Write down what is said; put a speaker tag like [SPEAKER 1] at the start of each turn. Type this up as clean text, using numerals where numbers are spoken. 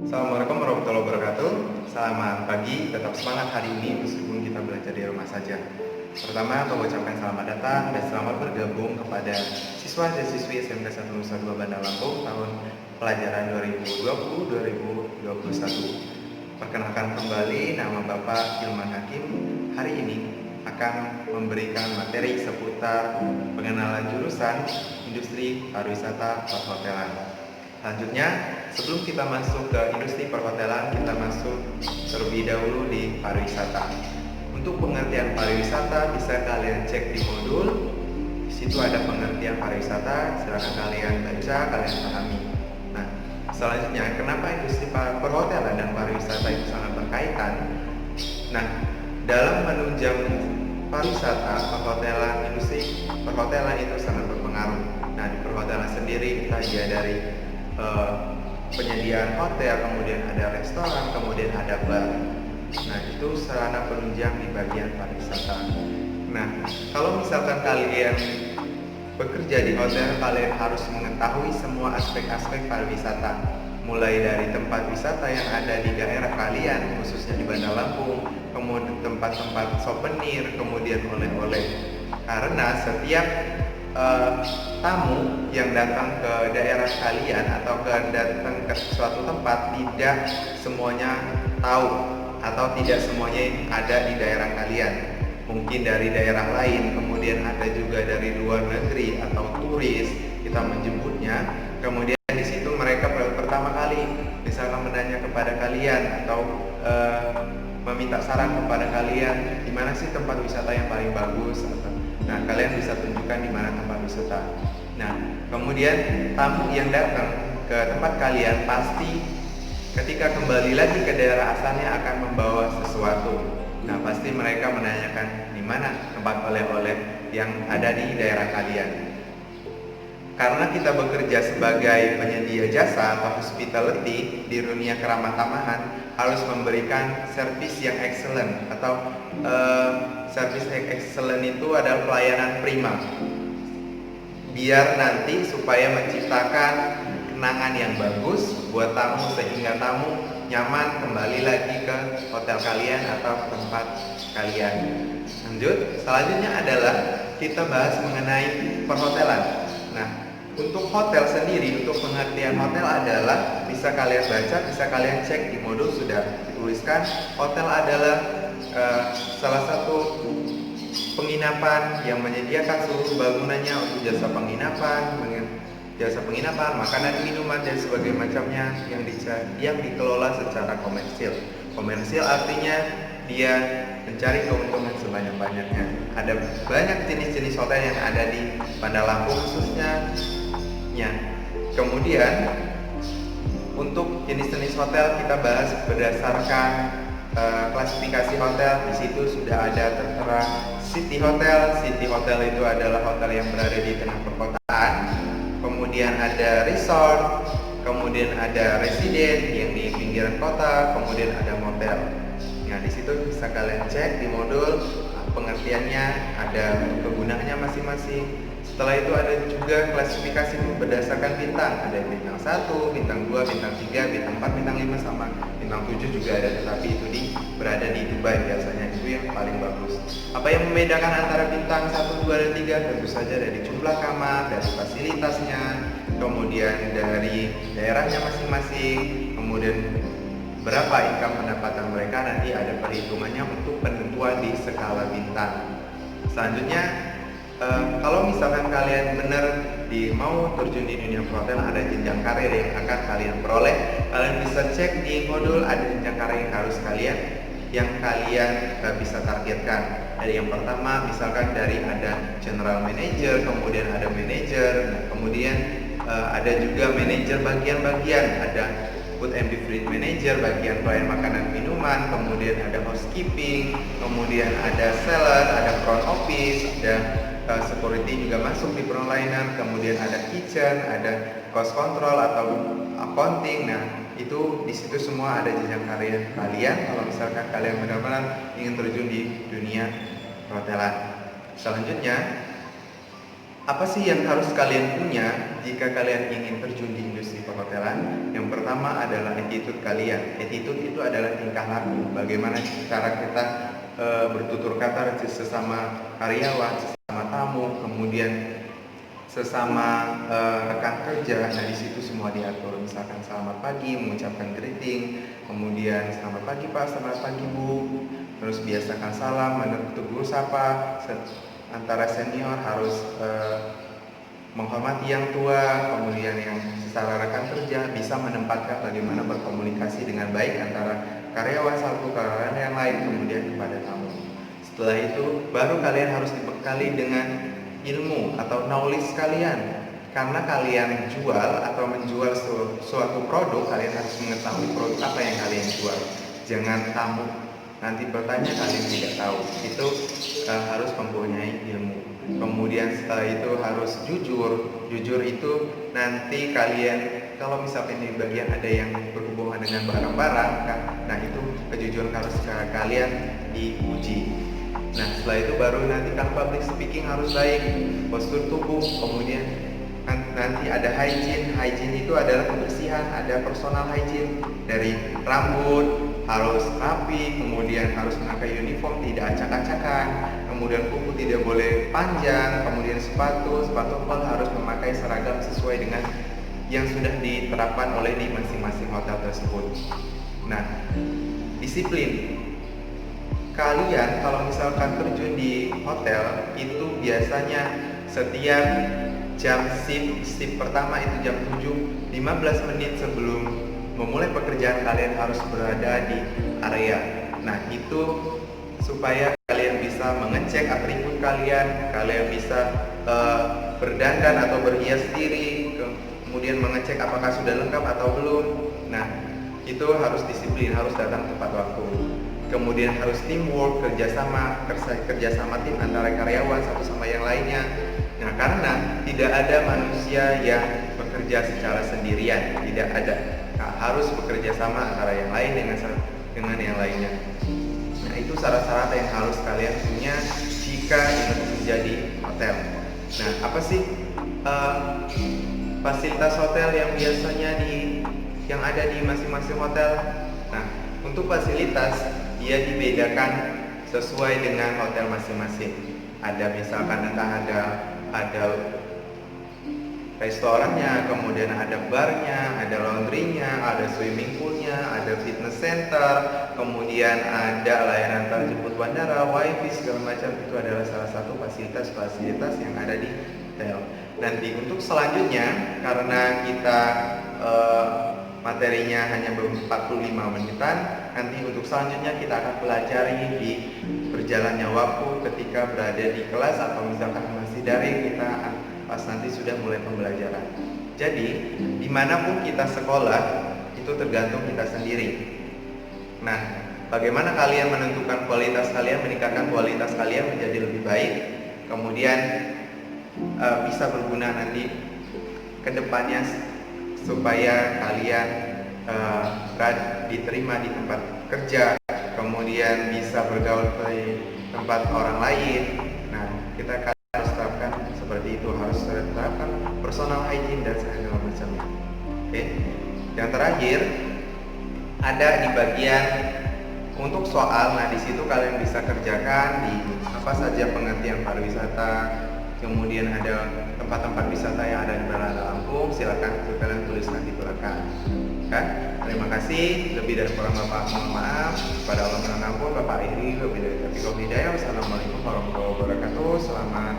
[SPEAKER 1] Assalamualaikum warahmatullahi wabarakatuh. Selamat pagi, tetap semangat hari ini meskipun kita belajar di rumah saja. Pertama, mengucapkan selamat datang dan selamat bergabung kepada siswa dan siswi SMK 1 Nusa Dua Bandar Lampung tahun pelajaran 2020-2021. Perkenalkan kembali, nama Bapak Hilman Hakim. Hari ini akan memberikan materi seputar pengenalan jurusan Industri Pariwisata Perhotelan. Selanjutnya, sebelum kita masuk ke industri perhotelan, kita masuk terlebih dahulu di pariwisata. Untuk pengertian pariwisata bisa kalian cek di modul. Di situ ada pengertian pariwisata, silakan kalian baca, kalian pahami. Nah, selanjutnya, kenapa industri perhotelan dan pariwisata itu sangat berkaitan? Nah, dalam menunjang pariwisata, perhotelan, industri perhotelan itu sangat berpengaruh. Nah, di perhotelan sendiri kita dari penyediaan hotel, kemudian ada restoran, kemudian ada bar. Nah, itu sarana penunjang di bagian pariwisata. Nah, kalau misalkan kalian bekerja di hotel, kalian harus mengetahui semua aspek-aspek pariwisata, mulai dari tempat wisata yang ada di daerah kalian, khususnya di Bandar Lampung, kemudian tempat-tempat souvenir, kemudian oleh-oleh. Karena setiap tamu yang datang ke daerah kalian atau datang ke suatu tempat tidak semuanya tahu atau tidak semuanya ada di daerah kalian. Mungkin dari daerah lain, kemudian ada juga dari luar negeri atau turis kita menjemputnya. Kemudian di situ mereka pertama kali misalkan menanya kepada kalian atau meminta saran kepada kalian, di mana sih tempat wisata yang paling bagus. Nah, kalian bisa tunjukkan di mana tempat wisata. Nah, kemudian tamu yang datang ke tempat kalian pasti ketika kembali lagi ke daerah asalnya akan membawa sesuatu. Nah, pasti mereka menanyakan di mana tempat oleh-oleh yang ada di daerah kalian. Karena kita bekerja sebagai penyedia jasa atau hospitality di dunia keramah tamahan, harus memberikan servis yang excellent atau service excellent itu adalah pelayanan prima, biar nanti supaya menciptakan kenangan yang bagus buat tamu sehingga tamu nyaman kembali lagi ke hotel kalian atau tempat kalian. Selanjutnya adalah kita bahas mengenai perhotelan. Nah, untuk hotel sendiri, untuk pengertian hotel adalah bisa kalian baca, bisa kalian cek di modul sudah dituliskan. Hotel adalah salah satu penginapan yang menyediakan seluruh bangunannya untuk jasa penginapan, makanan, minuman dan sebagainya macamnya yang dikelola secara komersil. Komersil artinya dia mencari keuntungan sebanyak-banyaknya. Ada banyak jenis-jenis hotel yang ada di Bandar Lampung khususnya. Kemudian untuk jenis-jenis hotel kita bahas berdasarkan klasifikasi hotel. Di situ sudah ada tertera city hotel. City hotel itu adalah hotel yang berada di tengah perkotaan. Kemudian ada resort, kemudian ada resident yang di pinggiran kota, kemudian ada motel. Nah, di situ bisa kalian cek di modul pengertiannya, ada kegunaannya masing-masing. Setelah itu ada juga klasifikasi berdasarkan bintang. Ada bintang 1, bintang 2, bintang 3, bintang 4, bintang 5 sama bintang 7 juga ada, tetapi itu berada di Dubai biasanya, itu yang paling bagus. Apa yang membedakan antara bintang 1, 2, dan 3? Tentu saja dari jumlah kamar, dari fasilitasnya, kemudian dari daerahnya masing-masing, kemudian berapa income pendapatan mereka, nanti ada perhitungannya untuk penentuan di skala bintang. Selanjutnya, kalau misalkan kalian benar mau terjun di dunia perhotelan, ada jenjang karir yang akan kalian peroleh. Kalian bisa cek di modul, ada jenjang karir yang kalian bisa targetkan. Dari yang pertama, misalkan dari ada general manager, kemudian ada manager, kemudian ada juga manajer bagian-bagian, ada food and beverage manager, bagian pelayan makanan minuman, kemudian ada housekeeping, kemudian ada seller, ada front office, ada security juga masuk di frontliner, kemudian ada kitchen, ada cost control atau accounting. Nah, itu di situ semua ada jenjang karir kalian kalau misalkan kalian benar-benar ingin terjun di dunia perhotelan. Selanjutnya, apa sih yang harus kalian punya jika kalian ingin terjun di industri perhotelan? perhotelan. Yang pertama adalah attitude kalian. Attitude itu adalah tingkah laku, bagaimana cara kita bertutur kata sesama karyawan, sesama tamu, kemudian sesama rekan kerja. Nah, di situ semua diatur. Misalkan selamat pagi, mengucapkan greeting, kemudian selamat pagi Pak, selamat pagi Bu. Terus biasakan salam, menegur sapa. Antara senior harus menghormati yang tua, kemudian yang secara rekan kerja bisa menempatkan bagaimana berkomunikasi dengan baik antara karyawan satu karyawan yang lain, kemudian kepada tamu. Setelah itu baru kalian harus dibekali dengan ilmu atau knowledge kalian. Karena kalian jual atau menjual suatu produk, kalian harus mengetahui produk apa yang kalian jual. Jangan tamu nanti bertanya kalian tidak tahu. Itu harus mempunyai ilmu. Kemudian setelah itu harus jujur. Jujur itu nanti kalian, kalau misalkan di bagian ada yang berhubungan dengan barang-barang, nah itu kejujuran harus kalian diuji. Nah, setelah itu baru nanti kan public speaking harus baik, postur tubuh, kemudian nanti ada hygiene. Hygiene itu adalah kebersihan, ada personal hygiene, dari rambut harus rapi, kemudian harus memakai uniform, tidak acak-acakan, kemudian kuku tidak boleh panjang, kemudian sepatu pun harus memakai seragam sesuai dengan yang sudah diterapkan oleh di masing-masing hotel tersebut. Nah, disiplin. Kalian kalau misalkan terjun di hotel itu biasanya setiap jam shift pertama itu jam 7, 15 menit sebelum memulai pekerjaan kalian harus berada di area. Nah, itu supaya kalian bisa mengecek atribut kalian, kalian bisa berdandan atau berhias diri, kemudian mengecek apakah sudah lengkap atau belum. Nah, itu harus disiplin, harus datang tepat waktu. Kemudian harus teamwork, kerjasama tim antara karyawan satu sama yang lainnya. Nah, karena tidak ada manusia yang bekerja secara sendirian, tidak ada. Nah, harus bekerja sama antara yang lain dengan yang lainnya. Nah, itu syarat-syarat yang harus kalian punya jika ingin menjadi hotel. Nah, apa sih fasilitas hotel yang biasanya yang ada di masing-masing hotel? Nah, untuk fasilitas dia dibedakan sesuai dengan hotel masing-masing. Ada misalkan ada restorannya, kemudian ada barnya, ada laundrynya, ada swimming poolnya, ada fitness center, kemudian ada layanan terjemput bandara, wifi segala macam. Itu adalah salah satu fasilitas yang ada di hotel. Nanti untuk selanjutnya, karena kita materinya hanya 45 menitan, nanti untuk selanjutnya kita akan pelajari di berjalannya waktu ketika berada di kelas atau misalkan masih daring, kita pas nanti sudah mulai pembelajaran. Jadi dimanapun kita sekolah itu tergantung kita sendiri. Nah, bagaimana kalian menentukan kualitas kalian, meningkatkan kualitas kalian menjadi lebih baik, kemudian bisa berguna nanti ke depannya supaya kalian diterima di tempat kerja, kemudian bisa bergaul di tempat orang lain. Nah, kita harus terapkan seperti itu, harus terapkan personal hygiene dan segala macamnya. Oke. Yang terakhir ada di bagian untuk soal. Nah, di situ kalian bisa kerjakan di apa saja pengertian pariwisata, kemudian ada tempat-tempat wisata yang ada di Lampung. Silakan kalian tuliskan di belakang. Kan? Terima kasih. Lebih dari kurang Bapak mohon maaf. Kepada Allah mengampun, Bapak Iri lebih dari Hidayah. Wassalamualaikum warahmatullahi wabarakatuh. Selamat